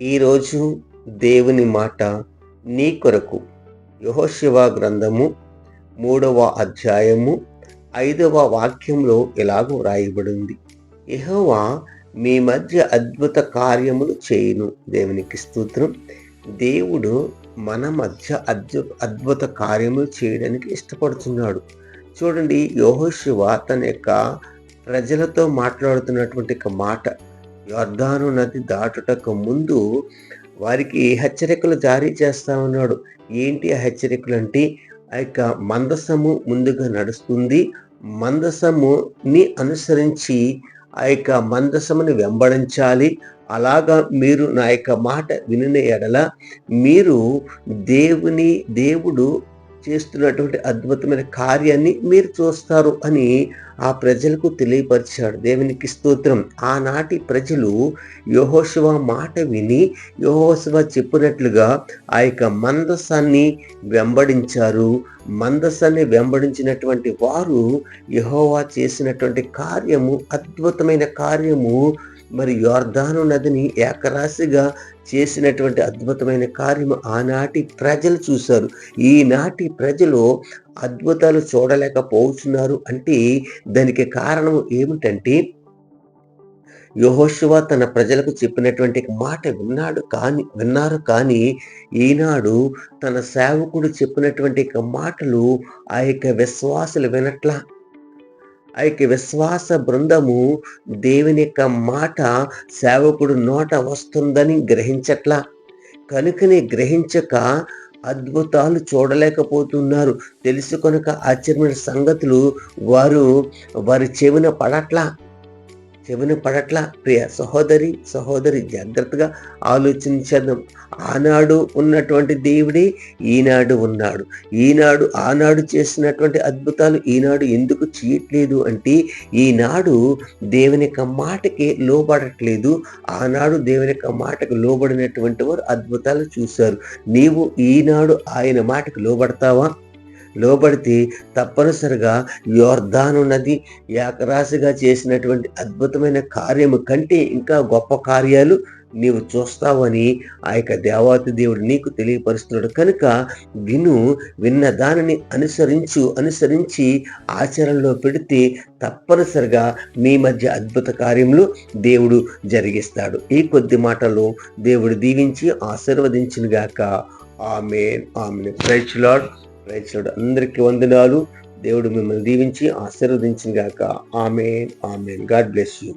ఈరోజు దేవుని మాట నీ కొరకు యెహోషువ గ్రంథము 3వ అధ్యాయము 5వ వాక్యంలో ఇలాగూ వ్రాయబడింది. యెహోవా మీ మధ్య అద్భుత కార్యములు చేయును. దేవునికి స్తోత్రం. దేవుడు మన మధ్య అద్భుత కార్యములు చేయడానికి ఇష్టపడుతున్నాడు. చూడండి, యెహోషువ తన యొక్క ప్రజలతో మాట్లాడుతున్నటువంటి ఒక మాట, యొర్దాను నది దాటుటకు ముందు వారికి హెచ్చరికలు జారీ చేస్తా ఉన్నాడు. ఏంటి ఆ హెచ్చరికలు అంటే, ఆ యొక్క మందసము ముందుగా నడుస్తుంది, మందసముని అనుసరించి ఆ యొక్క మందసముని వెంబడించాలి. అలాగా మీరు నా యొక్క మాట వినిన ఎడల మీరు దేవుడు చేస్తున్నటువంటి అద్భుతమైన కార్యాన్ని మీరు చూస్తారు అని ఆ ప్రజలకు తెలియపరిచాడు. దేవునికి స్తోత్రం. ఆనాటి ప్రజలు యెహోషువ మాట విని యెహోషువ చెప్పినట్లుగా ఆ యొక్క మందసాన్ని వెంబడించారు. మందసాన్ని వెంబడించినటువంటి వారు యెహోవా చేసినటువంటి కార్యము, అద్భుతమైన కార్యము, మరి యొర్దాను నదిని ఏకరాశిగా చేసినటువంటి అద్భుతమైన కార్యము ఆనాటి ప్రజలు చూశారు. ఈనాటి ప్రజలు అద్భుతాలు చూడలేకపోతున్నారు అంటే దానికి కారణం ఏమిటంటే, యెహోషువ తన ప్రజలకు చెప్పినటువంటి మాట విన్నారు కానీ ఈనాడు తన సేవకుడు చెప్పినటువంటి మాటలు ఆ యొక్క విశ్వాసులు వినట్లా. ఆ యొక్క విశ్వాస బృందము దేవుని యొక్క మాట సేవకుడు నోట వస్తుందని గ్రహించట్లా. కనుకనే గ్రహించక అద్భుతాలు చూడలేకపోతున్నారు. తెలుసు కనుక ఆశ్చర్యమైన సంగతులు వారి చెవిన పడట్లా. ప్రియ సహోదరి జాగ్రత్తగా ఆలోచించేద్దాం. ఆనాడు ఉన్నటువంటి దేవుడే ఈనాడు ఉన్నాడు. ఆనాడు చేసినటువంటి అద్భుతాలు ఈనాడు ఎందుకు చేయట్లేదు అంటే, ఈనాడు దేవుని యొక్క మాటకి లోబడట్లేదు. ఆనాడు దేవుని యొక్క మాటకు లోబడినటువంటి వారు అద్భుతాలు చూశారు. నీవు ఈనాడు ఆయన మాటకు లోబడతావా? లోబడితే తప్పనిసరిగా యొర్దాను నది ఏకరాశిగా చేసినటువంటి అద్భుతమైన కార్యము కంటే ఇంకా గొప్ప కార్యాలు నీవు చూస్తావని ఆ యొక్క దేవాతి దేవుడు నీకు తెలియపరుస్తున్నాడు. కనుక విన్న దానిని అనుసరించి ఆచరణలో పెడితే తప్పనిసరిగా మీ మధ్య అద్భుత కార్యములు దేవుడు జరిగిస్తాడు. ఈ కొద్ది మాటలు దేవుడు దీవించి ఆశీర్వదించును గాక. ఆమేన్. Praise lord. అందరికీ వందనాలు. దేవుడు మిమ్మల్ని దీవించి ఆశీర్వదించును గాక. ఆమేన్. God bless you.